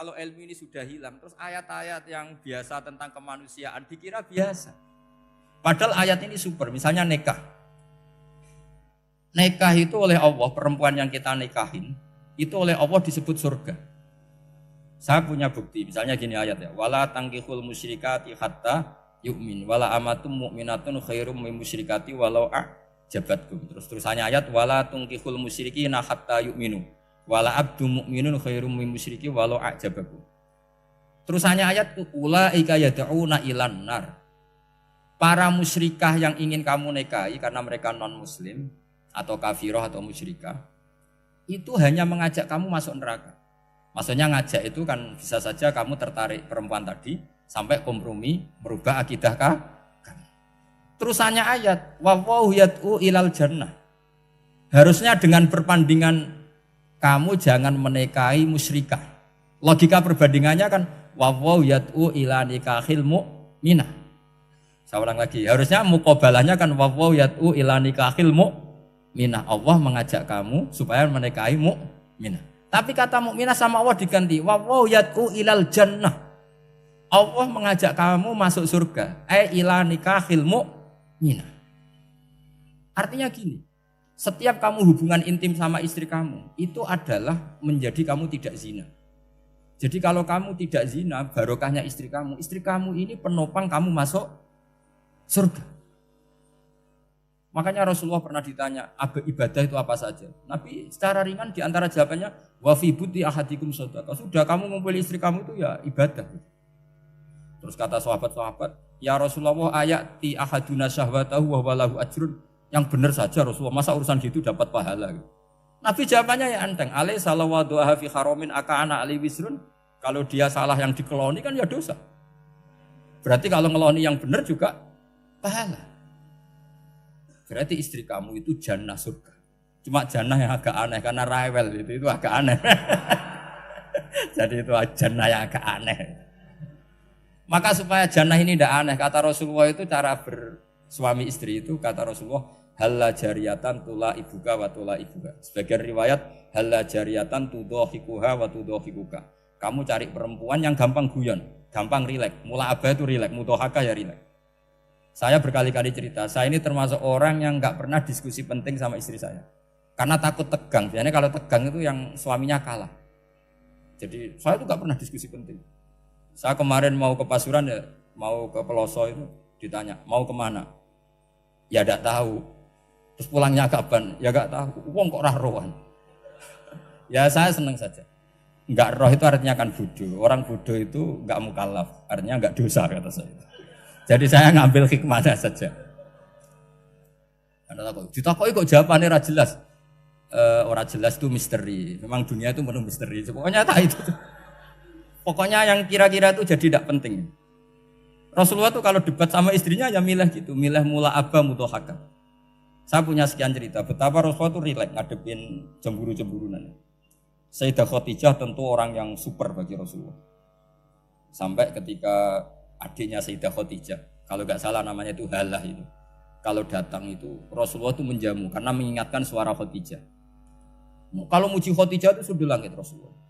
Kalau ilmu ini sudah hilang, terus ayat-ayat yang biasa tentang kemanusiaan dikira biasa. Padahal ayat ini super, misalnya nikah. Nikah itu oleh Allah, perempuan yang kita nikahin, itu oleh Allah disebut surga. Saya punya bukti, misalnya gini ayat ya. Wala tangkihul musyrikati hatta yu'min, wala amatum mu'minatun khairum min musyrikati walau a'jabatkum. Terusannya ayat, wala tangkihul musyrikina hatta yu'minu, wala abdu mu'minun khairum min musyriki walau a'jabakum. Terusannya ayat, ulaika yad'una ilan nar. Para musyrikah yang ingin kamu nikahi karena mereka non muslim atau kafirah atau musyrikah, itu hanya mengajak kamu masuk neraka. Maksudnya ngajak itu kan bisa saja kamu tertarik perempuan tadi sampai kompromi merubah akidah kamu. Terusannya ayat, wallahu yad'u ilal jannah. Harusnya dengan perbandingan kamu jangan menikahi musyrikah. Logika perbandingannya kan wallahu yad'u ila nikahil mu'minah. Saya ulang lagi, harusnya muqabalahnya kan wallahu yad'u ila nikahil mu'minah. Allah mengajak kamu supaya menikahi mu'minah. Tapi kata mukminah sama Allah diganti wallahu yad'u ilal jannah. Allah mengajak kamu masuk surga. Ila nikahil mu'minah. Artinya gini, setiap kamu hubungan intim sama istri kamu itu adalah menjadi kamu tidak zina. Jadi kalau kamu tidak zina, barokahnya istri kamu ini penopang kamu masuk surga. Makanya Rasulullah pernah ditanya, ibadah itu apa saja? Nabi secara ringan diantara jawabannya, wa fi buti ahadikum shadaqah. Sudah kamu ngumpul istri kamu itu ya ibadah. Terus kata sahabat-sahabat, ya Rasulullah ayati ahaduna syahwatahu wa walahu ajrun. Yang benar saja Rasulullah, masa urusan gitu dapat pahala. Nabi jawabannya ya enteng, alai salawaduha fi haramin aka'ana ali wisrun. Kalau dia salah yang dikeloni kan ya dosa. Berarti kalau ngeloni yang benar juga pahala. Berarti istri kamu itu jannah surga. Cuma jannah yang agak aneh karena rewel itu agak aneh. Jadi itu jannah yang agak aneh. Maka supaya jannah ini tidak aneh, kata Rasulullah itu cara bersuami istri itu, kata Rasulullah, halla jariyatan tula ibuka wa tula ibuka. Sebagian riwayat, halla jariyatan tudhahikuha wa tudhahikuka. Kamu cari perempuan yang gampang guyon, gampang rileks. Mula abah itu rileks, mudhahaka ya rileks. Saya berkali-kali cerita, saya ini termasuk orang yang nggak pernah diskusi penting sama istri saya. Karena takut tegang, biasanya kalau tegang itu yang suaminya kalah. Jadi saya itu nggak pernah diskusi penting. Saya kemarin mau ke Pasuruan ya, mau ke Peloso itu ditanya, mau kemana? Ya tidak tahu. Terus pulangnya kapan? Ya nggak tahu. Wong kok rohan. Ya saya senang saja. Nggak roh itu artinya kan bodoh. Orang bodoh itu nggak mukallaf, artinya nggak dosa kata saya. Jadi saya ngambil hikmahnya saja. Ditakoki kok jawabannya ora jelas. Ora jelas itu misteri. Memang dunia itu penuh misteri. Pokoknya tak itu. Pokoknya yang kira-kira itu jadi tidak penting. Rasulullah tuh kalau debat sama istrinya ya milih gitu, milih mula abba mudhahaka. Saya punya sekian cerita betapa Rasulullah tuh rileks ngadepin cemburu-cemburunan. Sayyidah Khadijah tentu orang yang super bagi Rasulullah. Sampai ketika adiknya Sayyidah Khadijah, kalau nggak salah namanya itu Halah itu, kalau datang itu Rasulullah tuh menjamu karena mengingatkan suara Khadijah. Kalau muji Khadijah itu sudah langit Rasulullah.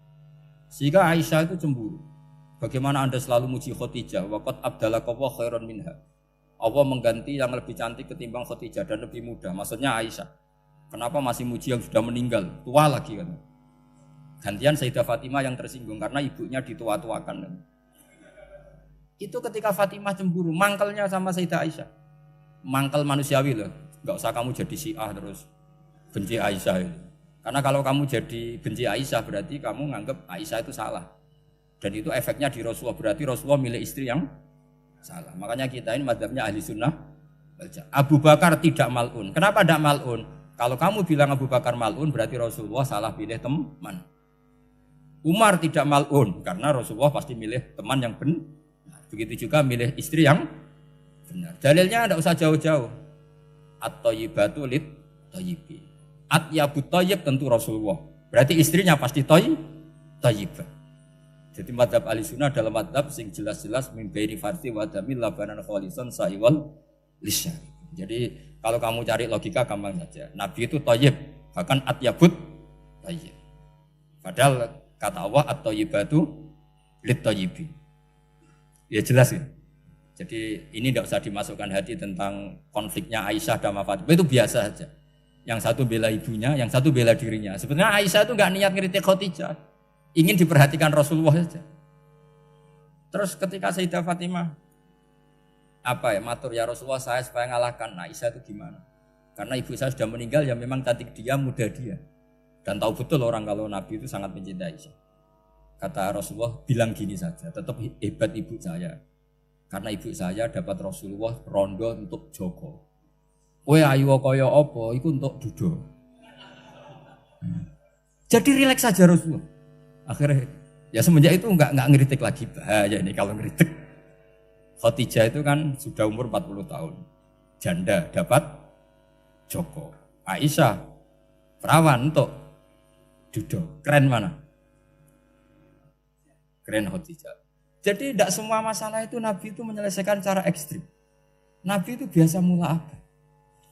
Sehingga Aisyah itu cemburu. Bagaimana Anda selalu muji Khadijah? Waqad abdalakallahu khairan minha. Allah mengganti yang lebih cantik ketimbang Khadijah dan lebih muda. Maksudnya Aisyah. Kenapa masih muji yang sudah meninggal? Tua lagi kan. Gantian Sayyidah Fatimah yang tersinggung karena ibunya ditua-tuakan. Itu ketika Fatimah cemburu, mangkelnya sama Sayyidah Aisyah. Mangkel manusiawi loh. Enggak usah kamu jadi Syiah terus benci Aisyah itu. Karena kalau kamu jadi benci Aisyah berarti kamu nganggap Aisyah itu salah. Dan itu efeknya di Rasulullah, berarti Rasulullah milih istri yang salah. Makanya kita ini madzhabnya ahli sunnah. Abu Bakar tidak mal'un. Kenapa tidak mal'un? Kalau kamu bilang Abu Bakar mal'un berarti Rasulullah salah pilih teman. Umar tidak mal'un karena Rasulullah pasti milih teman yang benar. Begitu juga milih istri yang benar. Dalilnya tidak usah jauh-jauh. At-thayyibatu lit-thayyibi. At-yabut thayyib tentu Rasulullah. Berarti istrinya pasti thayyibah. Jadi madzhab Ahlussunnah dalam madzhab sing jelas-jelas min baini farsi wa damil labanan khalisan sa'iwal lisyari. Jadi kalau kamu cari logika gampang saja. Nabi itu thayyib, bahkan at-yabut thayyib. Padahal kata Allah at-thayyibatu lit-thayyibin. Ya jelas ya. Jadi ini tidak usah dimasukkan hati tentang konfliknya Aisyah dan Fatimah, itu biasa saja. Yang satu bela ibunya, yang satu bela dirinya. Sebenarnya Aisyah itu nggak niat ngeritik Khadijah, ingin diperhatikan Rasulullah saja. Terus ketika Sayyidah Fatimah matur ya Rasulullah saya supaya ngalahkan Aisyah itu gimana? Karena ibu saya sudah meninggal, ya memang cantik dia, muda dia. Dan tahu betul orang kalau Nabi itu sangat mencintai Aisyah. Kata Rasulullah, bilang gini saja, tetap hebat ibu saya. Karena ibu saya dapat Rasulullah rondo untuk Joko. Kowe ayu kaya apa, iku untuk dudo. Jadi rileks saja Rasulullah. Akhirnya, ya semenjak itu enggak ngeritik lagi. Bahaya ini kalau ngeritik. Khadijah itu kan sudah umur 40 tahun. Janda dapat Joko. Aisyah perawan untuk dudo. Keren mana? Keren Khadijah. Jadi tidak semua masalah itu Nabi itu menyelesaikan cara ekstrim. Nabi itu biasa mula apa?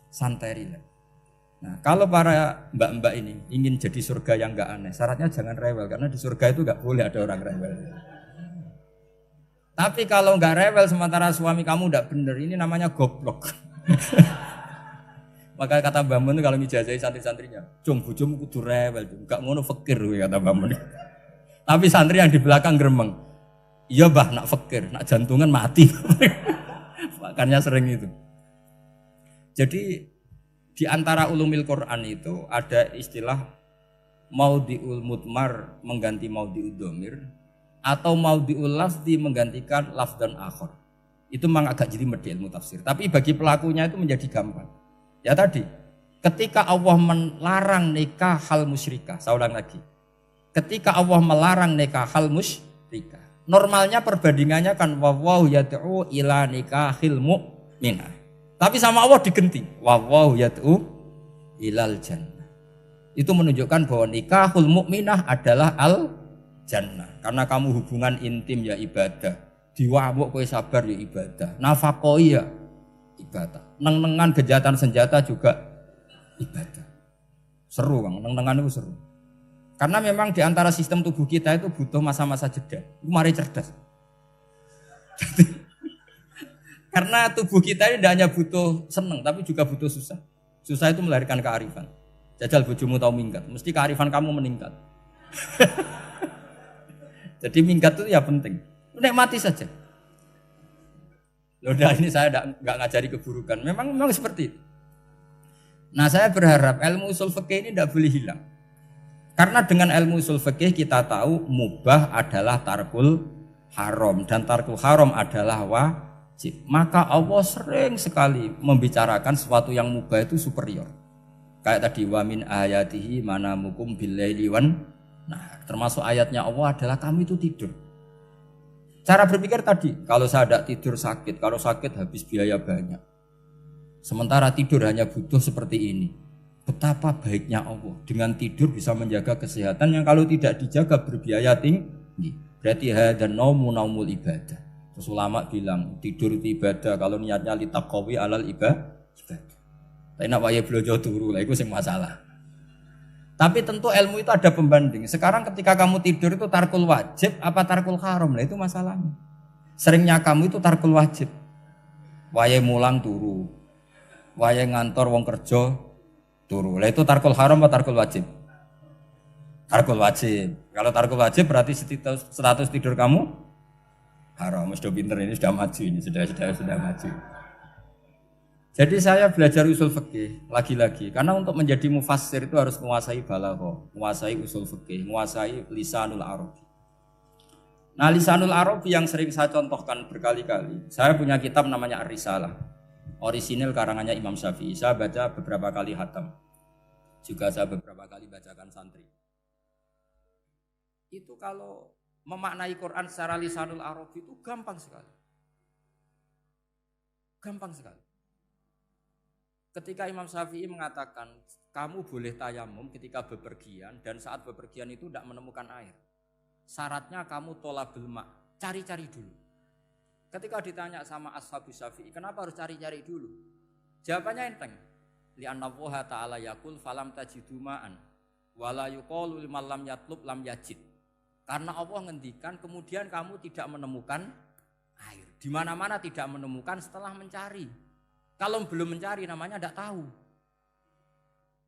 Santai rileks. Nah, kalau para mbak-mbak ini ingin jadi surga yang enggak aneh, syaratnya jangan rewel karena di surga itu enggak boleh ada orang rewel. Tapi kalau enggak rewel sementara suami kamu enggak benar, ini namanya goblok. Maka kata Mbak Mun kalau ngijazahi santri-santrinya, "Cung bojomu kudu rewel, enggak ngono fakir," kata Mbak Mun. Tapi santri yang di belakang gremeng, "Iya, Mbah, nak fakir, nak jantungan mati." Makanya sering itu. Jadi di antara ulumil Quran itu ada istilah maudhi'ul mudmar mengganti maudhi'ud dhamir atau maudhi'ul lafzi menggantikan lafdan akhar. Itu memang agak jelimet di ilmu tafsir, tapi bagi pelakunya itu menjadi gampang. Ya tadi, ketika Allah melarang nikah hal musyrikah, saya ulang lagi. Ketika Allah melarang nikah hal musyrikah, normalnya perbandingannya kan wallahu yad'u ila nikahil mu'minah. Tapi sama Allah digenti, wallahu yad'u ilal jannah. Itu menunjukkan bahwa nikahul mukminah adalah al jannah. Karena kamu hubungan intim ya ibadah. Diwamuk kowe sabar ya ibadah. Nafakoi ya ibadah. Neng-nengan kejahatan senjata juga ibadah. Seru Bang, neng-nengan itu seru. Karena memang di antara sistem tubuh kita itu butuh masa-masa jeda. Mari cerdas. Karena tubuh kita ini tidak hanya butuh seneng, tapi juga butuh susah. Susah itu melahirkan kearifan. Jajal bojomu tahu minggat, mesti kearifan kamu meningkat. Jadi minggat itu ya penting. Nikmati saja. Udah ini saya nggak ngajari keburukan. Memang seperti itu. Nah saya berharap ilmu usul fikih ini tidak boleh hilang. Karena dengan ilmu usul fikih kita tahu mubah adalah tarkul haram dan tarkul haram adalah wajib. Maka Allah sering sekali membicarakan sesuatu yang mubah itu superior. Kayak tadi wa min ayatihi manamukum billaili wan. Nah, termasuk ayatnya Allah adalah kami itu tidur. Cara berpikir tadi, kalau saya tidak tidur sakit, kalau sakit habis biaya banyak. Sementara tidur hanya butuh seperti ini. Betapa baiknya Allah dengan tidur bisa menjaga kesehatan yang kalau tidak dijaga berbiaya tinggi. Berarti hadan naumul ibadah. Terus ulama bilang tidur itu ibadah kalau niatnya litaqawi alal ibadah. Tapi nak wae blojo turu lah itu sing masalah. Tapi tentu ilmu itu ada pembanding. Sekarang ketika kamu tidur itu tarkul wajib apa tarkul haram lah itu masalahnya. Seringnya kamu itu tarkul wajib. Wae mulang turu. Wae ngantor wong kerja turu. Lah itu tarkul haram atau tarkul wajib? Tarkul wajib. Kalau tarkul wajib berarti status tidur kamu haram. Sudah pinter ini sudah maju ini sudah maju. Jadi saya belajar usul fikih lagi-lagi karena untuk menjadi mufassir itu harus menguasai balaghah, menguasai usul fikih, menguasai lisanul arabi. Nah, lisanul arabi yang sering saya contohkan berkali-kali. Saya punya kitab namanya Ar-Risalah. Orisinil karangannya Imam Syafi'i. Saya baca beberapa kali khatam. Juga saya beberapa kali bacakan santri. Itu kalau memaknai Quran secara lisanul arabi itu gampang sekali. Gampang sekali. Ketika Imam Syafi'i mengatakan kamu boleh tayamum ketika bepergian dan saat bepergian itu tidak menemukan air. Syaratnya kamu tolabul ma, cari-cari dulu. Ketika ditanya sama Ashabus Syafi'i, kenapa harus cari-cari dulu? Jawabannya enteng. Li'anna Allah ta'ala yaqul falam tajidu ma'an wala yuqalu liman lam yatlub lam yajid. Karena Allah ngendikan kemudian kamu tidak menemukan air. Di mana-mana tidak menemukan setelah mencari. Kalau belum mencari namanya tidak tahu.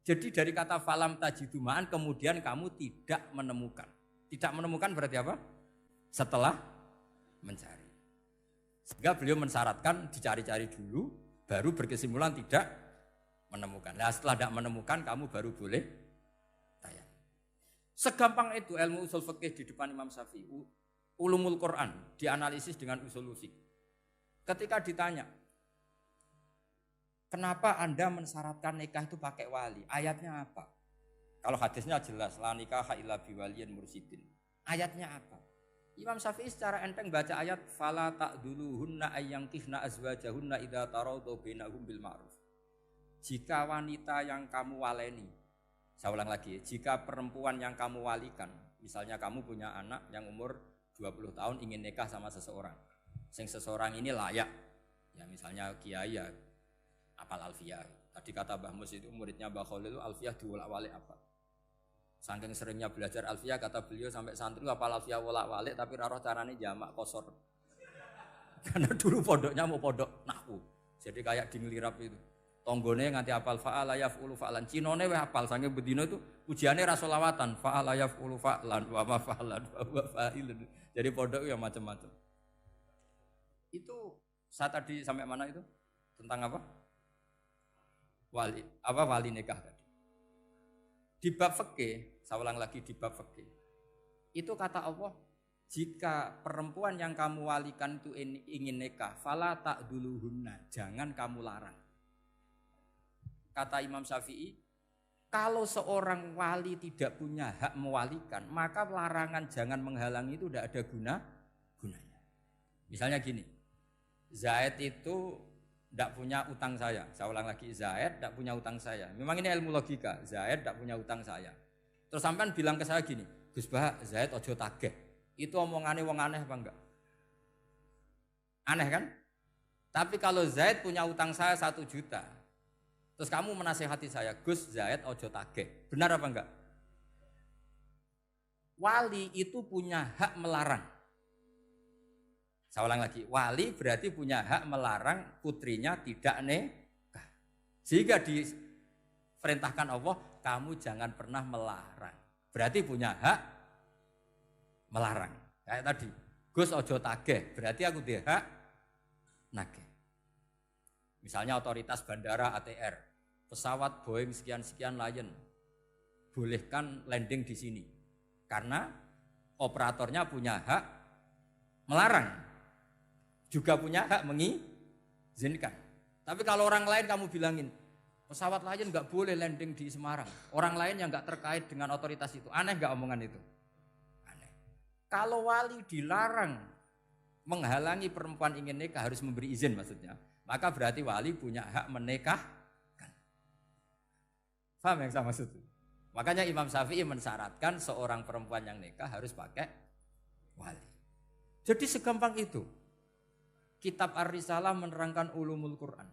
Jadi dari kata falam tajidumaan kemudian kamu tidak menemukan. Tidak menemukan berarti apa? Setelah mencari. Sehingga beliau mensyaratkan dicari-cari dulu, baru berkesimpulan tidak menemukan. Nah setelah tidak menemukan kamu baru boleh tayang. Segampang itu ilmu usul fikih di depan Imam Syafi'i. Ulumul Quran dianalisis dengan usul fikih. Ketika ditanya, kenapa Anda mensyaratkan nikah itu pakai wali? Ayatnya apa? Kalau hadisnya jelas, la nikaha illa biwaliyin mursyidin. Ayatnya apa? Imam Syafi'i secara enteng baca ayat fala ta'duluhunna ayyankihna azwajahunna idza tarawdu bainahum bil ma'ruf. Jika wanita yang kamu waleni, saya ulang lagi, jika perempuan yang kamu walikan, misalnya kamu punya anak yang umur 20 tahun ingin nikah sama seseorang. Seseorang ini layak. Ya misalnya kiai ya apal alfiyah. Tadi kata Mbah Mus itu muridnya Mbah Khalil alfiyah diwolak-walik apa? Saking seringnya belajar alfiyah kata beliau sampai santri apal alfiyah wolak-walik tapi ora roh carane jamak kosor. Karena dulu pondoknya mau pondok nahwu. Jadi kayak di ngelirap itu. Tonggone nganti apal fa'ala yaf'ulu fa'lan. Cinone wis apal saking bedino itu ujiane ra selawatan fa'ala yaf'ulu fa'lan wa ma fa'lan wa huwa fa'ilun. Jadi pondok ya macam-macam. Itu saya tadi sampai mana itu? Tentang apa? Wali nikah tadi. Di bab fikih, saya ulang lagi di bab fikih. Itu kata Allah, jika perempuan yang kamu walikan itu ingin nikah, fala ta'duluhunna, jangan kamu larang. Kata Imam Syafi'i, kalau seorang wali tidak punya hak mewalikan, maka larangan jangan menghalangi itu tidak ada gunanya. Misalnya gini, Zaid itu tidak punya utang saya ulang lagi, Zaid tidak punya utang saya. Memang ini ilmu logika, Zaid tidak punya utang saya. Terus sampean bilang ke saya gini, Gus Bah, Zaid ojo tagih. Itu omongannya wong aneh apa enggak? Aneh kan? Tapi kalau Zaid punya utang saya 1 juta, terus kamu menasihati saya, Gus Zaid ojo tagih. Benar apa enggak? Wali itu punya hak melarang. Saya ulang lagi, wali berarti punya hak melarang putrinya tidak nikah. Sehingga diperintahkan Allah, kamu jangan pernah melarang. Berarti punya hak melarang. Kayak tadi, Gus ojo tagih, berarti aku dia hak nagih. Misalnya otoritas bandara ATR, pesawat Boeing sekian-sekian Lion, bolehkan landing di sini. Karena operatornya punya hak melarang. Juga punya hak mengizinkan. Tapi kalau orang lain kamu bilangin, pesawat Lion nggak boleh landing di Semarang. Orang lain yang nggak terkait dengan otoritas itu, aneh nggak omongan itu? Aneh. Kalau wali dilarang menghalangi perempuan ingin nikah harus memberi izin maksudnya, maka berarti wali punya hak menikahkan. Paham yang saya maksud? Makanya Imam Syafi'i mensyaratkan seorang perempuan yang nikah harus pakai wali. Jadi segampang itu. Kitab Ar-Risalah menerangkan ulumul Quran.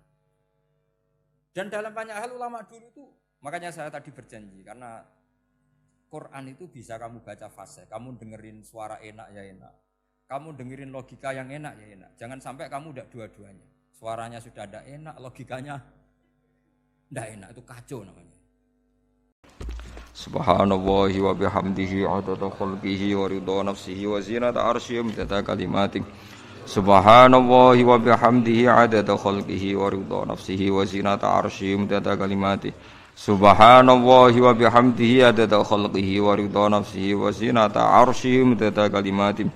Dan dalam banyak hal ulama dulu itu, makanya saya tadi berjanji, karena Quran itu bisa kamu baca fase, kamu dengerin suara enak ya enak, kamu dengerin logika yang enak ya enak. Jangan sampai kamu udah dua-duanya. Suaranya sudah ada enak, logikanya enggak enak, itu kacau namanya. Subhanallahi wa bihamdihi adada khalqihi wa ridha nafsihi wa zinata arsyihi wa kalimatih. Subhanallahi wa bihamdihi adada khalqihi wa ridha nafsihi wa zinata arsyihi wa kalimatih. Subhanallahi wa bihamdihi adada khalqihi wa ridha nafsihi wa zinata arsyihi wa kalimatih.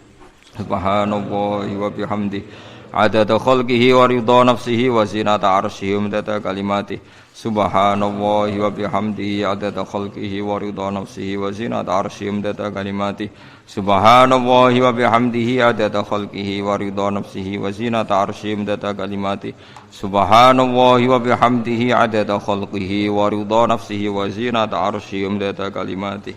Subhanallahi wa bihamdihi adada khalqihi wa ridha nafsihi wa zinata arsyihi wa kalimatih. Subhanallahi wa bihamdihi adada khalqihi wa ridha nafsihi wa zinata arsyihi wa kalimatih. Subhanallahi wa bihamdihi adada khalqihi wa ridha nafsihi wa zinata arsyihi wa kalimatih. Subhanallahi wa bihamdihi adada khalqihi wa ridha nafsihi wa zinata arsyihi wa kalimatih.